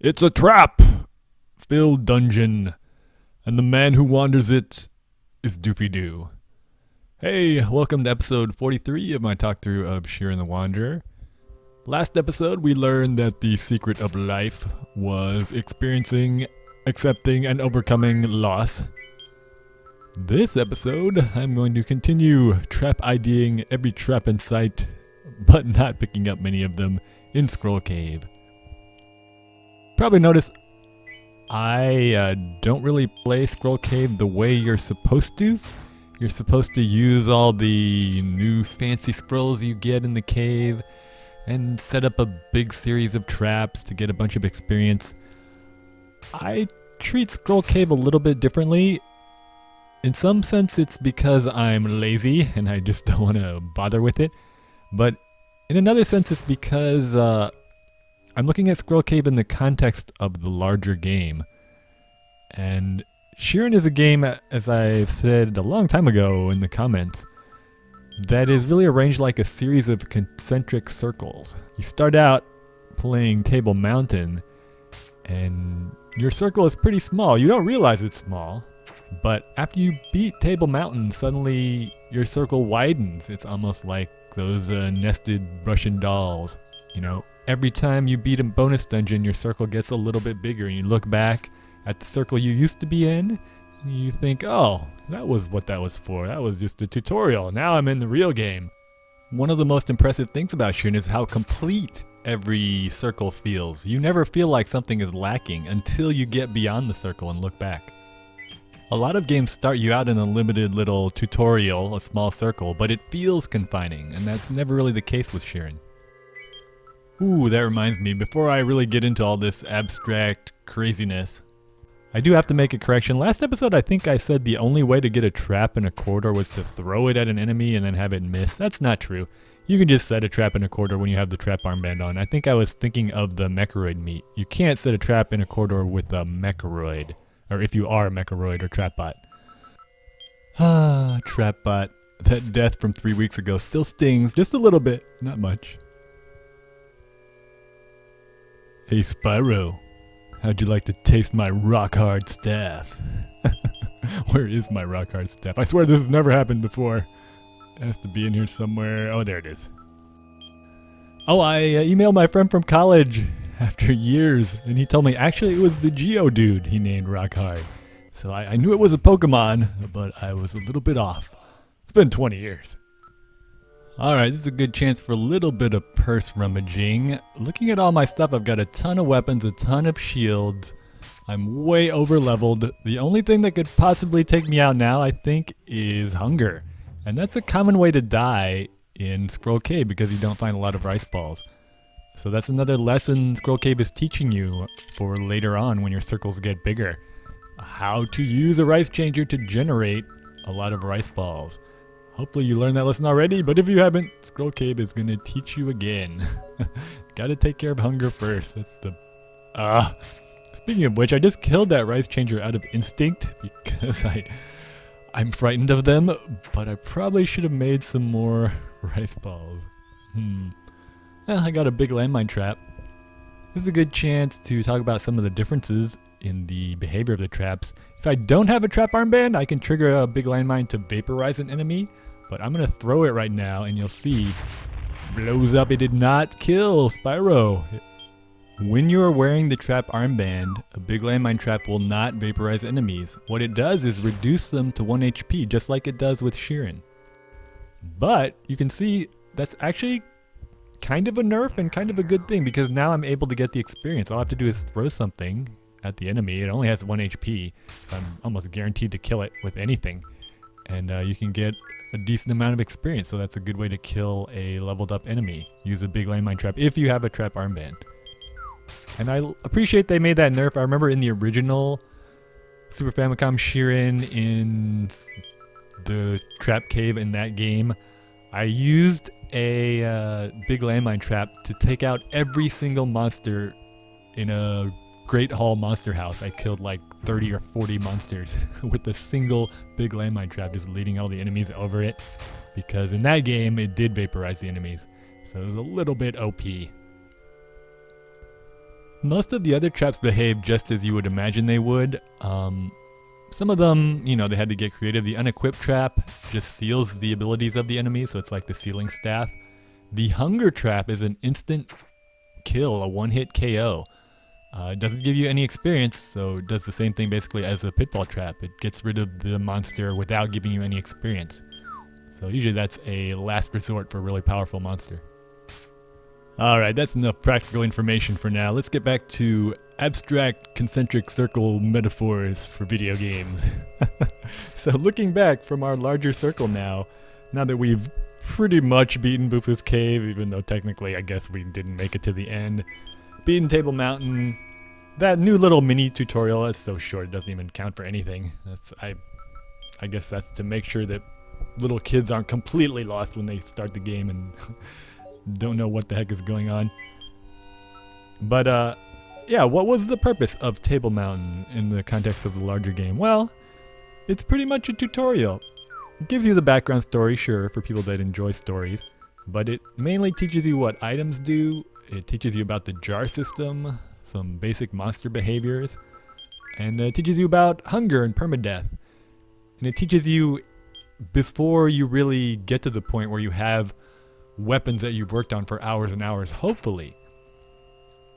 It's a trap-filled dungeon, and the man who wanders it is Doofy Doo. Hey, welcome to episode 43 of my talk-through of Shiren the Wanderer. Last episode, we learned that the secret of life was experiencing, accepting, and overcoming loss. This episode, I'm going to continue trap IDing every trap in sight, but not picking up many of them in Scroll Cave. Probably noticed I don't really play Scroll Cave the way you're supposed to. You're supposed to use all the new fancy scrolls you get in the cave and set up a big series of traps to get a bunch of experience. I treat Scroll Cave a little bit differently. In some sense, it's because I'm lazy and I just don't want to bother with it. But in another sense, it's because I'm looking at Scroll Cave in the context of the larger game. And Shiren is a game, as I've said a long time ago in the comments, that is really arranged like a series of concentric circles. You start out playing Table Mountain, and your circle is pretty small. You don't realize it's small, but after you beat Table Mountain, suddenly your circle widens. It's almost like those nested Russian dolls, you know. Every time you beat a bonus dungeon, your circle gets a little bit bigger, and you look back at the circle you used to be in, and you think, oh, that was what that was for. That was just a tutorial. Now I'm in the real game. One of the most impressive things about Shiren is how complete every circle feels. You never feel like something is lacking until you get beyond the circle and look back. A lot of games start you out in a limited little tutorial, a small circle, but it feels confining, and that's never really the case with Shiren. Ooh, that reminds me, before I really get into all this abstract craziness, I do have to make a correction. Last episode, I think I said the only way to get a trap in a corridor was to throw it at an enemy and then have it miss. That's not true. You can just set a trap in a corridor when you have the trap armband on. I think I was thinking of the Mechoroid meat. You can't set a trap in a corridor with a Mechoroid, or if you are a Mechoroid or Trapbot. Ah, Trapbot. That death from 3 weeks ago still stings, just a little bit, not much. Hey Spyro, how'd you like to taste my rock-hard staff? Where is my rock-hard staff? I swear this has never happened before. It has to be in here somewhere. Oh, there it is. Oh, I emailed my friend from college after years, and he told me actually it was the Geo dude he named Rockhard. So I knew it was a Pokemon, but I was a little bit off. It's been 20 years. Alright, this is a good chance for a little bit of purse rummaging. Looking at all my stuff, I've got a ton of weapons, a ton of shields. I'm way over leveled. The only thing that could possibly take me out now, I think, is hunger. And that's a common way to die in Scroll Cave because you don't find a lot of rice balls. So that's another lesson Scroll Cave is teaching you for later on when your circles get bigger. How to use a rice changer to generate a lot of rice balls. Hopefully you learned that lesson already, but if you haven't, Scroll Cave is going to teach you again. Gotta take care of hunger first. That's the... Speaking of which, I just killed that rice changer out of instinct because I'm frightened of them, but I probably should have made some more rice balls. I got a big landmine trap. This is a good chance to talk about some of the differences in the behavior of the traps. If I don't have a trap armband, I can trigger a big landmine to vaporize an enemy, but I'm going to throw it right now and you'll see, blows up. It did not kill Spyro. When you are wearing the trap armband, a big landmine trap will not vaporize enemies. What it does is reduce them to 1 HP, just like it does with Shiren. But you can see that's actually kind of a nerf and kind of a good thing because now I'm able to get the experience. All I have to do is throw something at the enemy. It only has 1 HP, so I'm almost guaranteed to kill it with anything. And you can get a decent amount of experience, so that's a good way to kill a leveled up enemy. Use a big landmine trap if you have a trap armband. And I appreciate they made that nerf. I remember in the original Super Famicom Shiren in the trap cave in that game, I used a big landmine trap to take out every single monster in a Great Hall monster house. I killed like 30 or 40 monsters with a single big landmine trap, just leading all the enemies over it. Because in that game, it did vaporize the enemies. So it was a little bit OP. Most of the other traps behave just as you would imagine they would. Some of them, you know, they had to get creative. The unequipped trap just seals the abilities of the enemy, so it's like the sealing staff. The hunger trap is an instant kill, a one-hit KO. It doesn't give you any experience, so it does the same thing basically as a pitfall trap. It gets rid of the monster without giving you any experience. So usually that's a last resort for a really powerful monster. Alright, that's enough practical information for now. Let's get back to abstract concentric circle metaphors for video games. So looking back from our larger circle now that we've pretty much beaten Bufu's Cave, even though technically I guess we didn't make it to the end, beaten Table Mountain, that new little mini tutorial, that's so short it doesn't even count for anything. I guess that's to make sure that little kids aren't completely lost when they start the game and don't know what the heck is going on. But yeah, what was the purpose of Table Mountain in the context of the larger game? Well, it's pretty much a tutorial. It gives you the background story, sure, for people that enjoy stories, but it mainly teaches you what items do. It teaches you about the jar system, some basic monster behaviors, and it teaches you about hunger and permadeath. And it teaches you before you really get to the point where you have weapons that you've worked on for hours and hours, hopefully.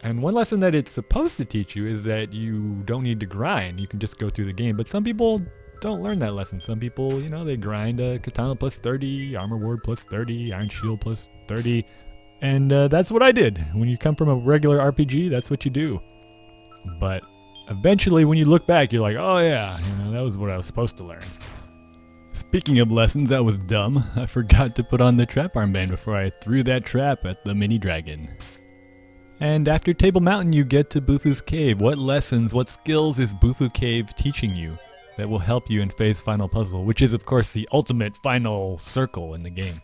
And one lesson that it's supposed to teach you is that you don't need to grind. You can just go through the game. But some people don't learn that lesson. Some people, you know, they grind a katana plus 30, armor ward plus 30, iron shield plus 30. And that's what I did. When you come from a regular RPG, that's what you do. But eventually when you look back, you're like, oh yeah, you know, that was what I was supposed to learn. Speaking of lessons, that was dumb. I forgot to put on the trap armband before I threw that trap at the mini dragon. And after Table Mountain, you get to Bufu's Cave. What lessons, what skills is Bufu Cave teaching you that will help you in Faye's final puzzle, which is of course the ultimate final circle in the game?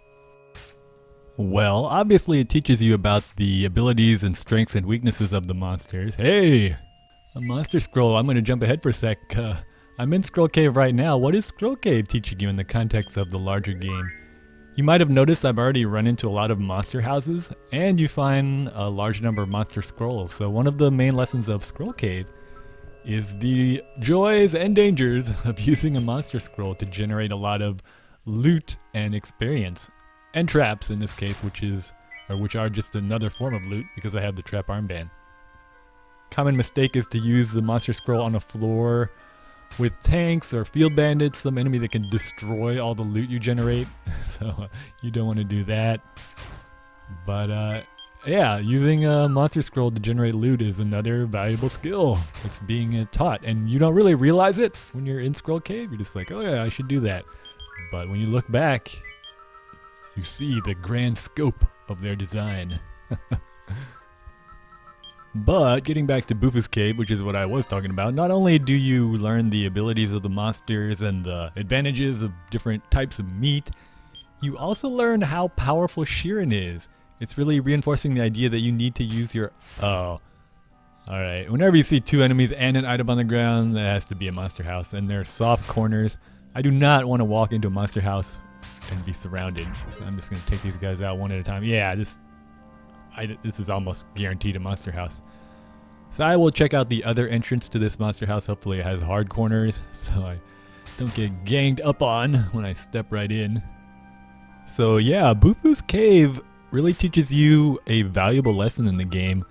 Well, obviously it teaches you about the abilities and strengths and weaknesses of the monsters. Hey! A monster scroll. I'm going to jump ahead for a sec. I'm in Scroll Cave right now. What is Scroll Cave teaching you in the context of the larger game? You might have noticed I've already run into a lot of monster houses, and you find a large number of monster scrolls. So one of the main lessons of Scroll Cave is the joys and dangers of using a monster scroll to generate a lot of loot and experience. And traps in this case, which are just another form of loot because I have the trap armband. Common mistake is to use the monster scroll on a floor with tanks or field bandits, some enemy that can destroy all the loot you generate. So you don't want to do that. But yeah, using a monster scroll to generate loot is another valuable skill that's being taught. And you don't really realize it when you're in Scroll Cave. You're just like, oh yeah, I should do that. But when you look back, you see the grand scope of their design. But getting back to Bufu's Cave, which is what I was talking about, not only do you learn the abilities of the monsters and the advantages of different types of meat, you also learn how powerful Shiren is. It's really reinforcing the idea that you need to use your... Oh. Alright, whenever you see two enemies and an item on the ground, that has to be a monster house, and they're soft corners. I do not want to walk into a monster house and be surrounded. So I'm just going to take these guys out one at a time. Yeah, this is almost guaranteed a monster house. So I will check out the other entrance to this monster house. Hopefully it has hard corners so I don't get ganged up on when I step right in. So yeah, Bufu's Cave really teaches you a valuable lesson in the game.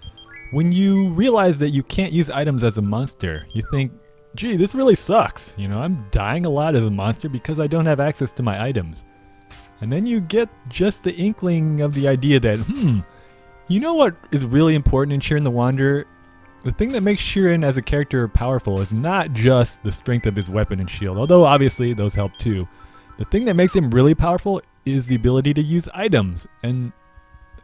When you realize that you can't use items as a monster, you think, gee, this really sucks. You know, I'm dying a lot as a monster because I don't have access to my items. And then you get just the inkling of the idea that, you know what is really important in Shiren the Wanderer? The thing that makes Shiren as a character powerful is not just the strength of his weapon and shield, although obviously those help too. The thing that makes him really powerful is the ability to use items. And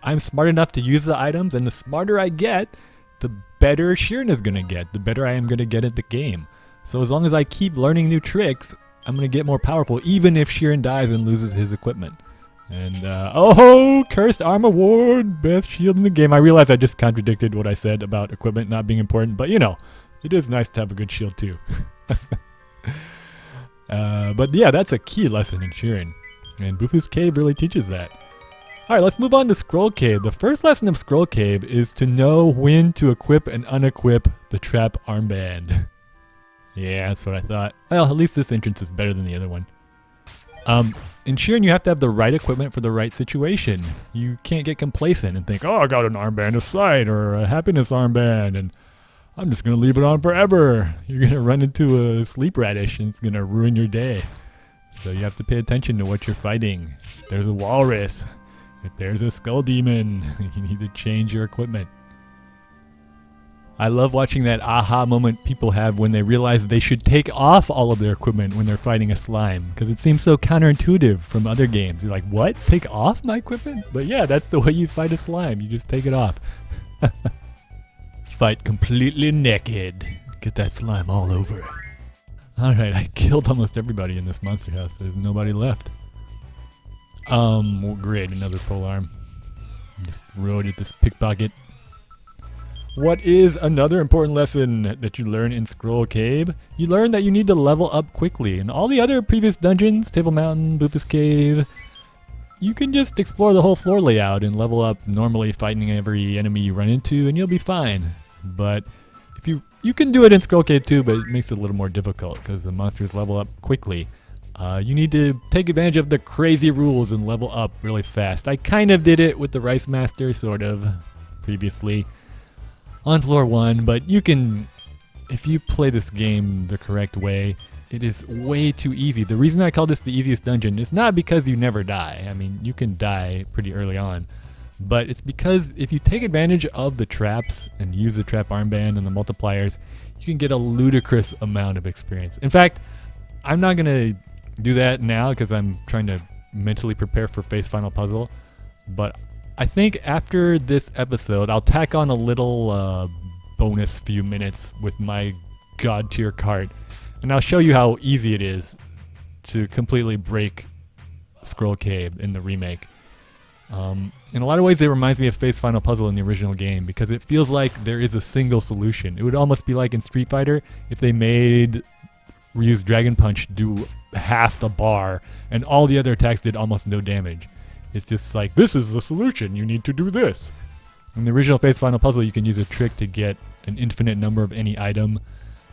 I'm smart enough to use the items, and the smarter I get, the better Shiren is going to get, the better I am going to get at the game. So as long as I keep learning new tricks, I'm going to get more powerful, even if Shiren dies and loses his equipment. And, oh, cursed armor ward, best shield in the game. I realize I just contradicted what I said about equipment not being important, but you know, it is nice to have a good shield too. But yeah, that's a key lesson in Shiren, and Bufu's Cave really teaches that. Alright, let's move on to Scroll Cave. The first lesson of Scroll Cave is to know when to equip and unequip the trap armband. Yeah, that's what I thought. Well, at least this entrance is better than the other one. In Shiren, you have to have the right equipment for the right situation. You can't get complacent and think, oh, I got an armband of sight or a happiness armband, and I'm just going to leave it on forever. You're going to run into a sleep radish, and it's going to ruin your day. So you have to pay attention to what you're fighting. If there's a walrus, if there's a skull demon, you need to change your equipment. I love watching that aha moment people have when they realize they should take off all of their equipment when they're fighting a slime, because it seems so counterintuitive from other games. You're like, what? Take off my equipment? But yeah, that's the way you fight a slime. You just take it off. Fight completely naked. Get that slime all over. Alright, I killed almost everybody in this monster house. There's nobody left. Well, great, another polearm. Just throw it at this pickpocket. What is another important lesson that you learn in Scroll Cave? You learn that you need to level up quickly. In all the other previous dungeons, Table Mountain, Doofy's Cave, you can just explore the whole floor layout and level up normally, fighting every enemy you run into, and you'll be fine. But if you can do it in Scroll Cave too, but it makes it a little more difficult because the monsters level up quickly. You need to take advantage of the crazy rules and level up really fast. I kind of did it with the Rice Master, sort of, previously on floor 1, but you can, if you play this game the correct way, it is way too easy. The reason I call this the easiest dungeon is not because you never die. I mean, you can die pretty early on, but it's because if you take advantage of the traps and use the trap armband and the multipliers, you can get a ludicrous amount of experience. In fact, I'm not going to do that now because I'm trying to mentally prepare for Face Final Puzzle, but I think after this episode, I'll tack on a little bonus few minutes with my God tier cart, and I'll show you how easy it is to completely break Scroll Cave in the remake. In a lot of ways, it reminds me of Face Final Puzzle in the original game because it feels like there is a single solution. It would almost be like in Street Fighter if they made Ryu's Dragon Punch do half the bar and all the other attacks did almost no damage. It's just like, this is the solution, you need to do this. In the original Face Final Puzzle, you can use a trick to get an infinite number of any item.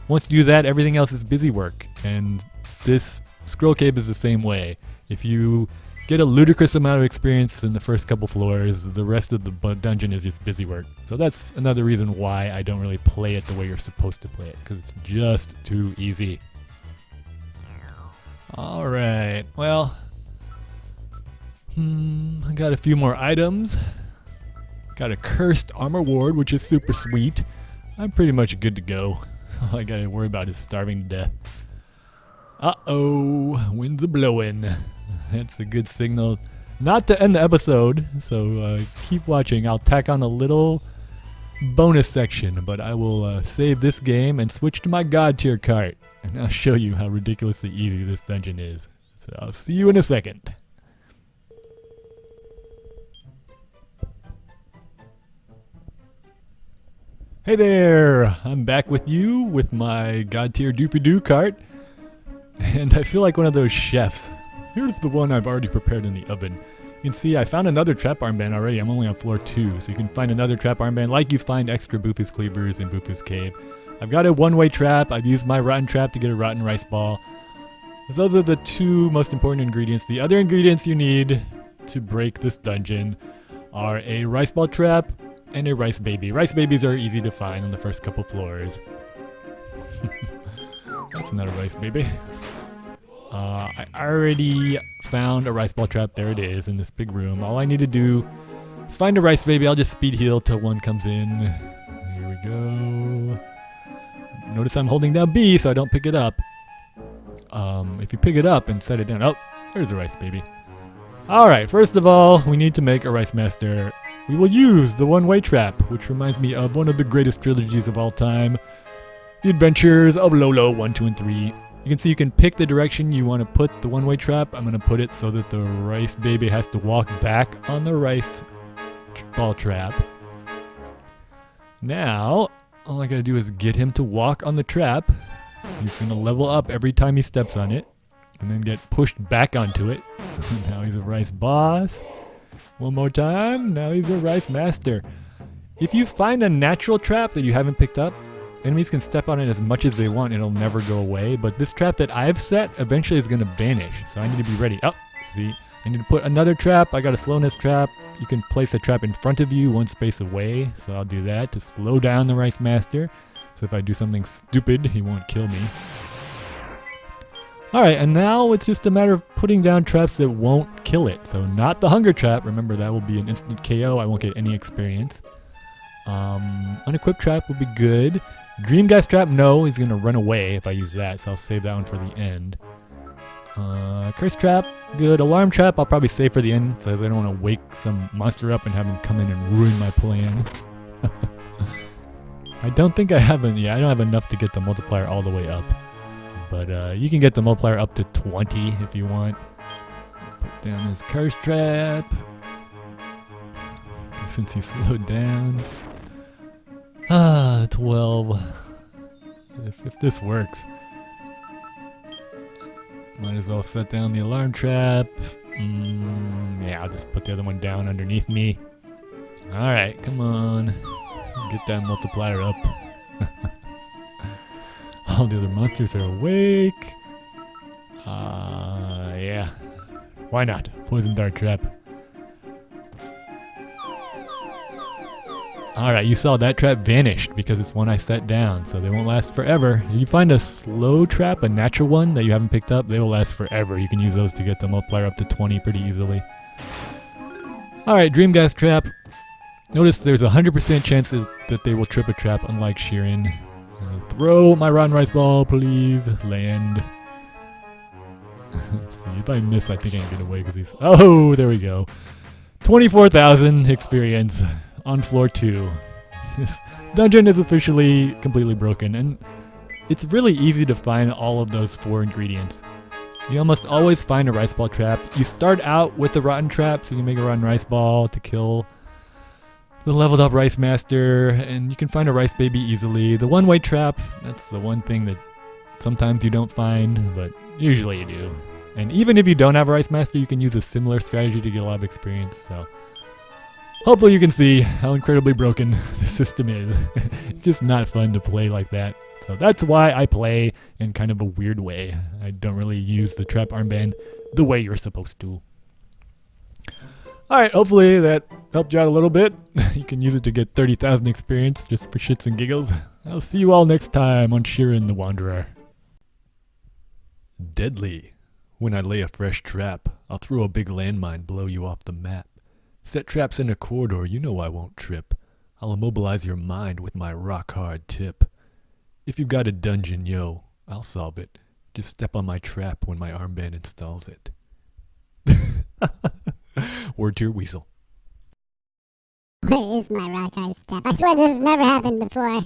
Once you do that, everything else is busy work. And this Scroll Cave is the same way. If you get a ludicrous amount of experience in the first couple floors, the rest of the dungeon is just busy work. So that's another reason why I don't really play it the way you're supposed to play it, because it's just too easy. Alright, well, I got a few more items. Got a cursed armor ward, which is super sweet. I'm pretty much good to go. All I gotta worry about is starving to death. Uh-oh, winds are blowing. That's a good signal not to end the episode, so keep watching. I'll tack on a little bonus section, but I will save this game and switch to my God tier cart, and I'll show you how ridiculously easy this dungeon is. So I'll see you in a second. Hey there! I'm back with you with my God tier Doofy Doo cart, and I feel like one of those chefs. Here's the one I've already prepared in the oven. You can see I found another trap armband already. I'm only on floor 2, so you can find another trap armband like you find extra Doofy's cleavers in Doofy's Cave. I've got a one-way trap. I've used my rotten trap to get a rotten rice ball. So those are the two most important ingredients. The other ingredients you need to break this dungeon are a rice ball trap and a rice baby. Rice babies are easy to find on the first couple floors. That's not a rice baby. I already found a rice ball trap. There it is in this big room. All I need to do is find a rice baby. I'll just speed heal till one comes in. Here we go. Notice I'm holding down B so I don't pick it up. If you pick it up and set it down, oh, there's a rice baby. Alright, first of all, we need to make a rice master. We will use the one-way trap, which reminds me of one of the greatest trilogies of all time, The Adventures of Lolo 1, 2, and 3. You can see you can pick the direction you want to put the one-way trap. I'm going to put it so that the rice baby has to walk back on the rice ball trap. Now, all I got to do is get him to walk on the trap. He's going to level up every time he steps on it, and then get pushed back onto it. Now he's a rice boss. One more time. Now he's a rice master. If you find a natural trap that you haven't picked up, enemies can step on it as much as they want. It'll never go away. But this trap that I've set eventually is going to vanish. So I need to be ready. Oh, see? I need to put another trap. I got a slowness trap. You can place a trap in front of you, one space away. So I'll do that to slow down the rice master. So if I do something stupid, he won't kill me. Alright, and now it's just a matter of putting down traps that won't kill it. So not the hunger trap. Remember, that will be an instant KO. I won't get any experience. Unequipped trap would be good. Dream gas trap, no. He's going to run away if I use that. So I'll save that one for the end. Curse trap, good. Alarm trap, I'll probably save for the end. So I don't want to wake some monster up and have him come in and ruin my plan. I don't think I have I don't have enough to get the multiplier all the way up. But you can get the multiplier up to 20 if you want. Put down this curse trap. Since he's slowed down. 12. If this works. Might as well set down the alarm trap. Yeah, I'll just put the other one down underneath me. Alright, come on. Get that multiplier up. All the other monsters are awake. Yeah. Why not? Poison dart trap. Alright, you saw that trap vanished because it's one I set down, so they won't last forever. If you find a slow trap, a natural one that you haven't picked up, they will last forever. You can use those to get the multiplier up to 20 pretty easily. Alright, dream gas trap. Notice there's a 100% chance that they will trip a trap, unlike Shiren. Throw my rotten rice ball, please. Land. Let's see. If I miss, I think I can get away with these. Oh, there we go. 24,000 experience on floor 2. This dungeon is officially completely broken, and it's really easy to find all of those 4 ingredients. You almost always find a rice ball trap. You start out with the rotten trap, so you can make a rotten rice ball to kill the leveled up rice master, and you can find a rice baby easily. The one-way trap, that's the one thing that sometimes you don't find, but usually you do. And even if you don't have a rice master, you can use a similar strategy to get a lot of experience, so hopefully you can see how incredibly broken the system is. It's just not fun to play like that. So that's why I play in kind of a weird way. I don't really use the trap armband the way you're supposed to. Alright, hopefully that helped you out a little bit. You can use it to get 30,000 experience just for shits and giggles. I'll see you all next time on Shiren the Wanderer. Deadly. When I lay a fresh trap, I'll throw a big landmine below you off the map. Set traps in a corridor, you know I won't trip. I'll immobilize your mind with my rock-hard tip. If you've got a dungeon, yo, I'll solve it. Just step on my trap when my armband installs it. Word to your weasel. Where is my rock hard step? I swear this has never happened before.